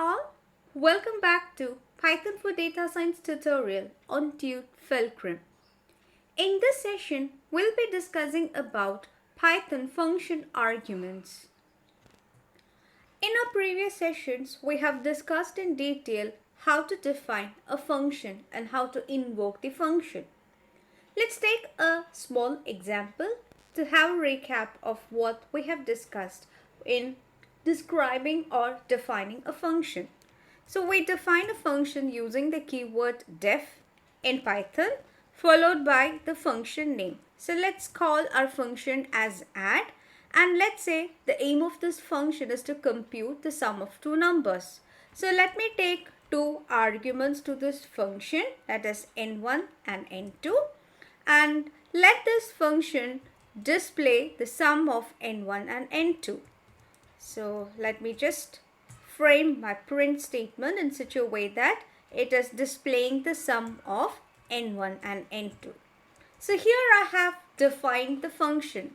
all, welcome back to Python for Data Science tutorial on Tude Fulcrum. In this session, we'll be discussing about Python function arguments. In our previous sessions, we have discussed in detail how to define a function and how to invoke the function. Let's take a small example to have a recap of what we have discussed in describing or defining a function. So we define a function using the keyword def in Python followed by the function name. So let's call our function as add, and let's say the aim of this function is to compute the sum of two numbers. So let me take two arguments to this function, that is n1 and n2, and let this function display the sum of n1 and n2. So let me just frame my print statement in such a way that it is displaying the sum of n1 and n2. So here I have defined the function.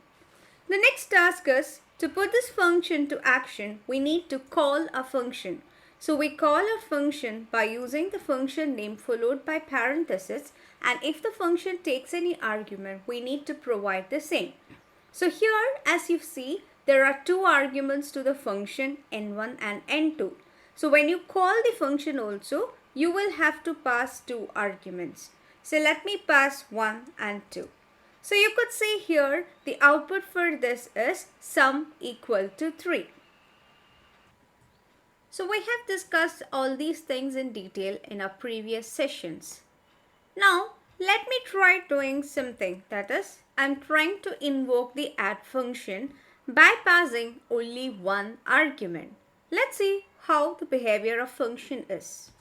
The next task is to put this function to action. We need to call a function. So we call a function by using the function name followed by parenthesis, and if the function takes any argument, we need to provide the same. So here, as you see, there are two arguments to the function n1 and n2. So when you call the function also, you will have to pass two arguments. So let me pass 1 and 2. So you could see here the output for this is sum equal to 3. So we have discussed all these things in detail in our previous sessions. Now let me try doing something, that is, I'm trying to invoke the add function by passing only one argument. Let's see how the behavior of function is.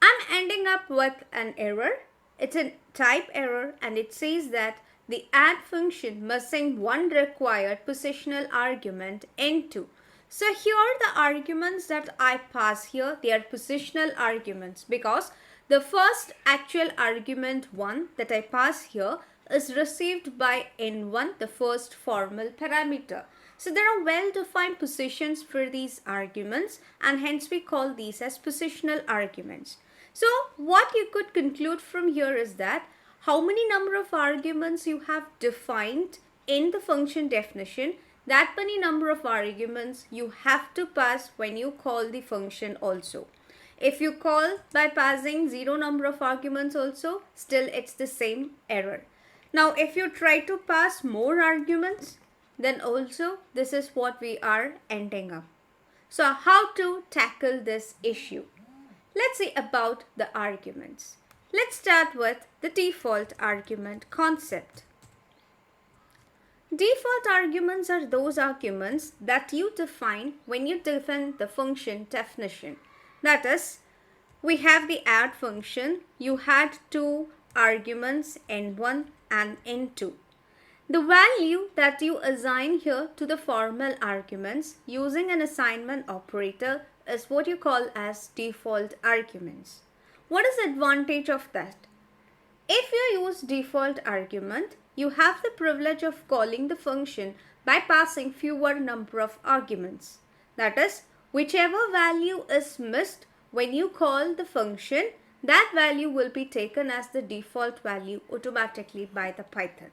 I'm ending up with an error. It's a type error and it says that the add function missing one required positional argument n2. So here the arguments that I pass here, they are positional arguments because the first actual argument 1 that I pass here is received by n1, the first formal parameter. So there are well-defined positions for these arguments and hence we call these as positional arguments. So what you could conclude from here is that how many number of arguments you have defined in the function definition, that many number of arguments you have to pass when you call the function also. If you call by passing 0 number of arguments also, still it's the same error. Now if you try to pass more arguments, then also this is what we are ending up. So how to tackle this issue? Let's see about the arguments. Let's start with the default argument concept. Default arguments are those arguments that you define when you define the function definition. That is, we have the add function. You had two arguments n1 and n2. The value that you assign here to the formal arguments using an assignment operator is what you call as default arguments. What is the advantage of that? If you use default argument, you have the privilege of calling the function by passing fewer number of arguments. That is, whichever value is missed when you call the function, that value will be taken as the default value automatically by the Python.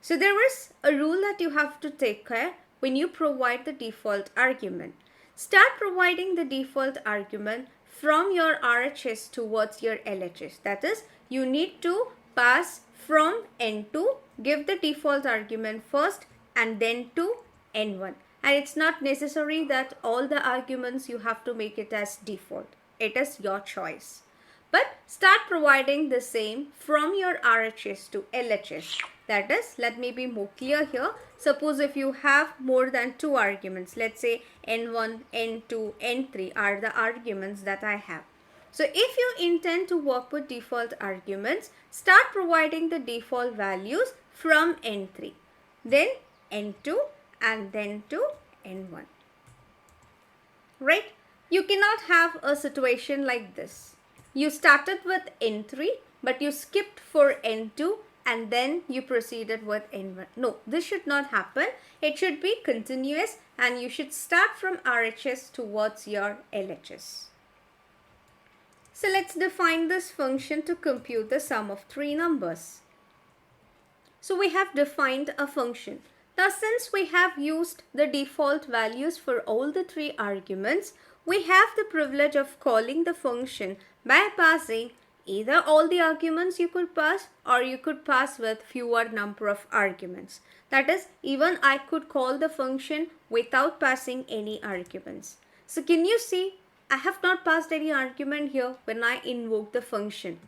So there is a rule that you have to take care when you provide the default argument. Start providing the default argument from your RHS towards your LHS. That is, you need to pass from n2, give the default argument first and then to n1. And it's not necessary that all the arguments you have to make it as default. It is your choice. But start providing the same from your RHS to LHS. That is, let me be more clear here. Suppose if you have more than two arguments, let's say n1, n2, n3 are the arguments that I have. So if you intend to work with default arguments, start providing the default values from n3, then n2 and then to n1. Right? You cannot have a situation like this. You started with n3 but you skipped for n2 and then you proceeded with N1. No, this should not happen. It should be continuous and you should start from RHS towards your LHS. So let's define this function to compute the sum of three numbers. So we have defined a function. Now since we have used the default values for all the three arguments, we have the privilege of calling the function by passing either all the arguments you could pass, or you could pass with fewer number of arguments. That is, even I could call the function without passing any arguments. So can you see, I have not passed any argument here when I invoke the function,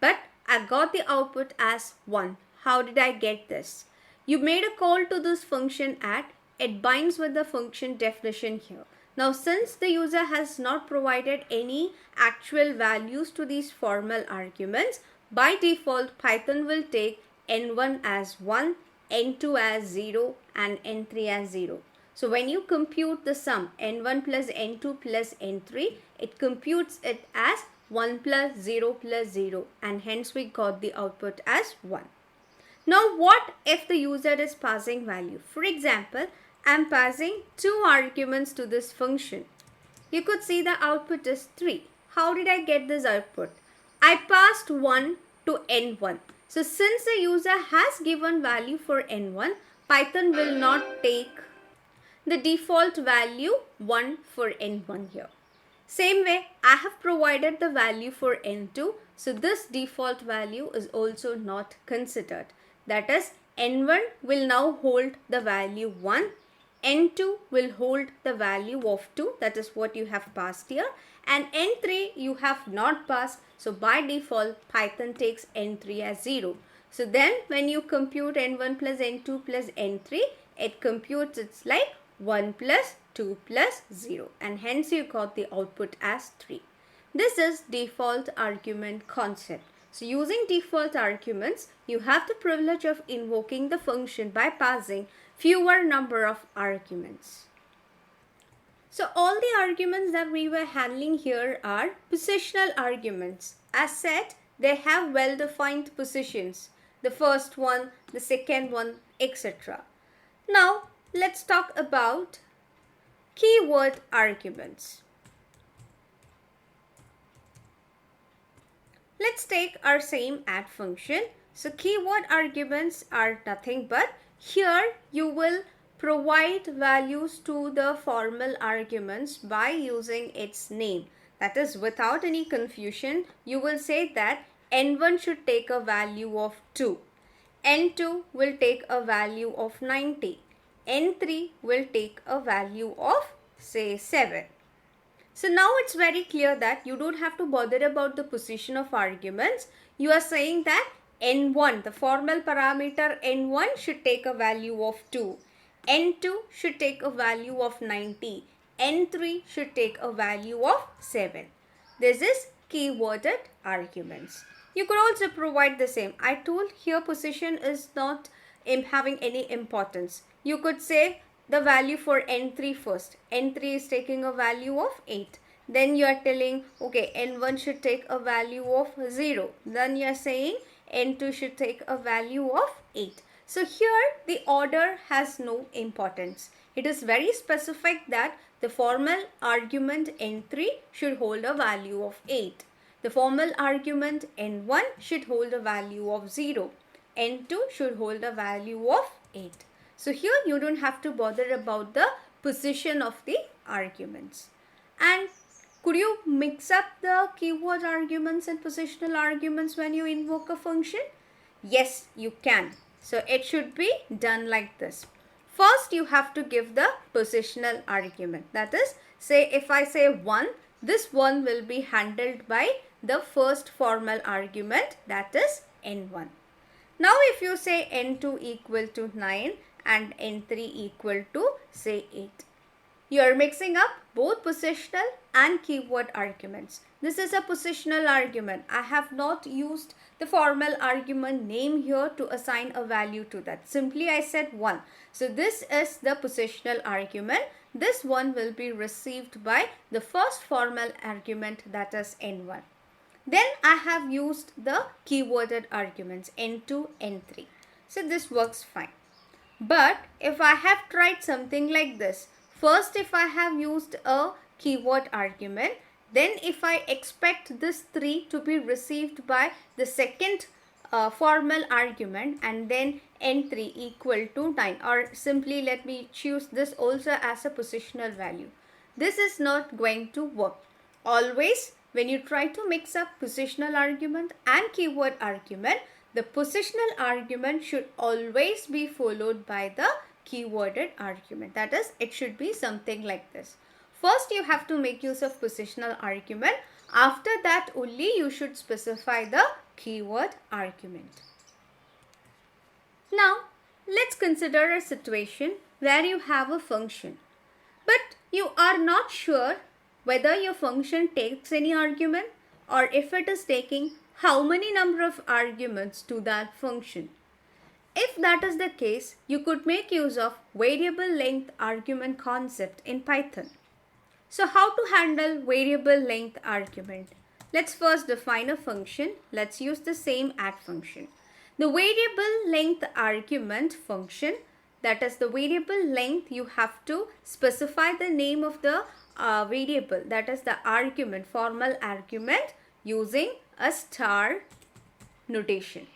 but I got the output as 1. How did I get this? You made a call to this function at, it binds with the function definition here. Now since the user has not provided any actual values to these formal arguments, by default Python will take n1 as 1, n2 as 0 and n3 as 0. So when you compute the sum n1 plus n2 plus n3, it computes it as 1 plus 0 plus 0, and hence we got the output as 1. Now what if the user is passing value? For example, I am passing 2 arguments to this function. You could see the output is 3. How did I get this output? I passed 1 to n1. So since the user has given value for n1, Python will not take the default value 1 for n1 here. Same way, I have provided the value for n2. So this default value is also not considered. That is, n1 will now hold the value 1, n2 will hold the value of 2, that is what you have passed here, and n3 you have not passed, so by default Python takes n3 as 0. So then when you compute n1 plus n2 plus n3, it computes it's like 1 plus 2 plus 0, and hence you got the output as 3. This is default argument concept. So using default arguments, you have the privilege of invoking the function by passing fewer number of arguments. So all the arguments that we were handling here are positional arguments. As said, they have well-defined positions. The first one, the second one, etc. Now let's talk about keyword arguments. Let's take our same add function. So keyword arguments are nothing but here you will provide values to the formal arguments by using its name. That is, without any confusion, you will say that n1 should take a value of 2, n2 will take a value of 90, n3 will take a value of say 7. So now it's very clear that you don't have to bother about the position of arguments. You are saying that n1, the formal parameter n1 should take a value of 2, n2 should take a value of 90, n3 should take a value of 7. This is keyworded arguments. You could also provide the same. I told here position is not having any importance. You could say the value for n3 first. n3 is taking a value of 8. Then you are telling, okay, n1 should take a value of 0. Then you are saying n2 should take a value of 8. So here the order has no importance. It is very specific that the formal argument n3 should hold a value of 8. The formal argument n1 should hold a value of 0. n2 should hold a value of 8. So here you don't have to bother about the position of the arguments. And could you mix up the keyword arguments and positional arguments when you invoke a function? Yes, you can. So it should be done like this. First, you have to give the positional argument. That is, say if I say 1, this 1 will be handled by the first formal argument, that is n1. Now if you say n2 equal to 9 and n3 equal to say 8. You are mixing up both positional and keyword arguments. This is a positional argument. I have not used the formal argument name here to assign a value to that. Simply I said 1. So this is the positional argument. This one will be received by the first formal argument, that is n1. Then I have used the keyworded arguments n2, n3. So this works fine. But if I have tried something like this, first if I have used a keyword argument, then if I expect this 3 to be received by the second formal argument, and then n3 equal to 9, or simply let me choose this also as a positional value. This is not going to work. Always when you try to mix up positional argument and keyword argument, the positional argument should always be followed by the keyworded argument. That is, it should be something like this. First, you have to make use of positional argument. After that, only you should specify the keyword argument. Now, let's consider a situation where you have a function, but you are not sure whether your function takes any argument, or if it is taking how many number of arguments to that function. If that is the case, you could make use of variable length argument concept in Python. So how to handle variable length argument? Let's first define a function. Let's use the same add function. The variable length argument function, that is the variable length, you have to specify the name of the variable, that is the argument, formal argument, using a star notation.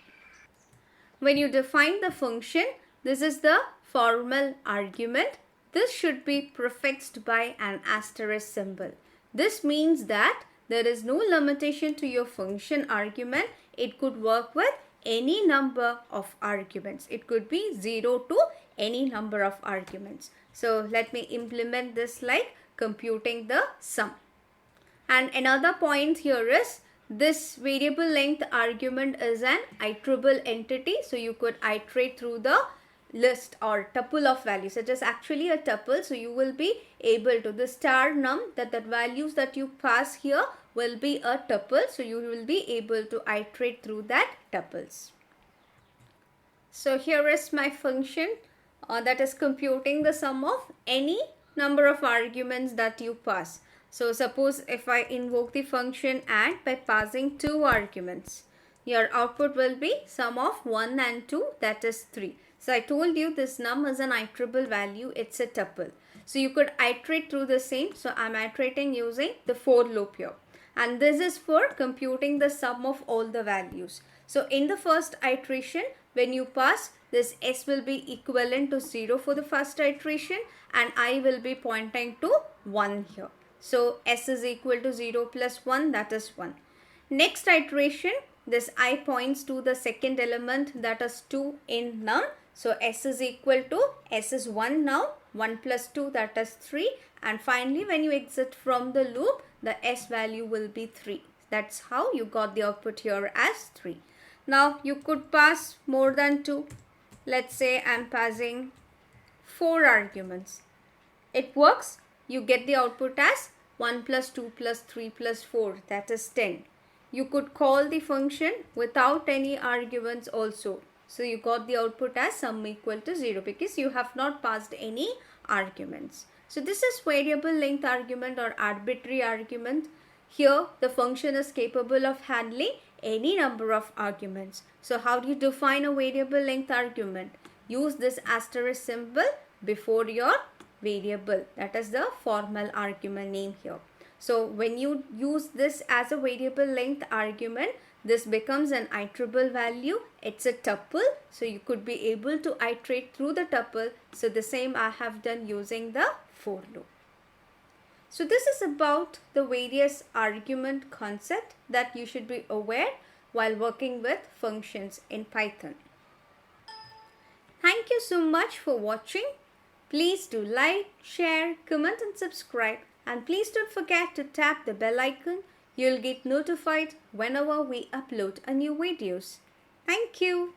When you define the function, this is the formal argument. This should be prefixed by an asterisk symbol. This means that there is no limitation to your function argument. It could work with any number of arguments. It could be 0 to any number of arguments. So let me implement this like computing the sum. And another point here is, this variable length argument is an iterable entity. So you could iterate through the list or tuple of values. It is actually a tuple. So you will be able to, the star num, that the values that you pass here will be a tuple. So you will be able to iterate through that tuples. So here is my function that is computing the sum of any number of arguments that you pass. So suppose if I invoke the function add by passing 2 arguments, your output will be sum of 1 and 2, that is 3. So I told you this num is an iterable value, it's a tuple. So you could iterate through the same. So I'm iterating using the for loop here. And this is for computing the sum of all the values. So in the first iteration, when you pass, this s will be equivalent to 0 for the first iteration, and I will be pointing to 1 here. So s is equal to 0 plus 1, that is 1. Next iteration, this I points to the second element, that is 2 in num. So s is equal to, s is 1 now, 1 plus 2, that is 3. And finally, when you exit from the loop, the s value will be 3. That's how you got the output here as 3. Now you could pass more than 2. Let's say I'm passing 4 arguments. It works. You get the output as 1 plus 2 plus 3 plus 4, that is 10. You could call the function without any arguments also. So you got the output as sum equal to 0 because you have not passed any arguments. So this is variable length argument or arbitrary argument. Here the function is capable of handling any number of arguments. So how do you define a variable length argument? Use this asterisk symbol before your variable, that is the formal argument name here. So when you use this as a variable length argument, this becomes an iterable value. It's a tuple, so you could be able to iterate through the tuple. So the same I have done using the for loop. So this is about the various argument concept that you should be aware while working with functions in Python. Thank you so much for watching. Please do like, share, comment and subscribe, and please don't forget to tap the bell icon. You'll get notified whenever we upload a new videos. Thank you.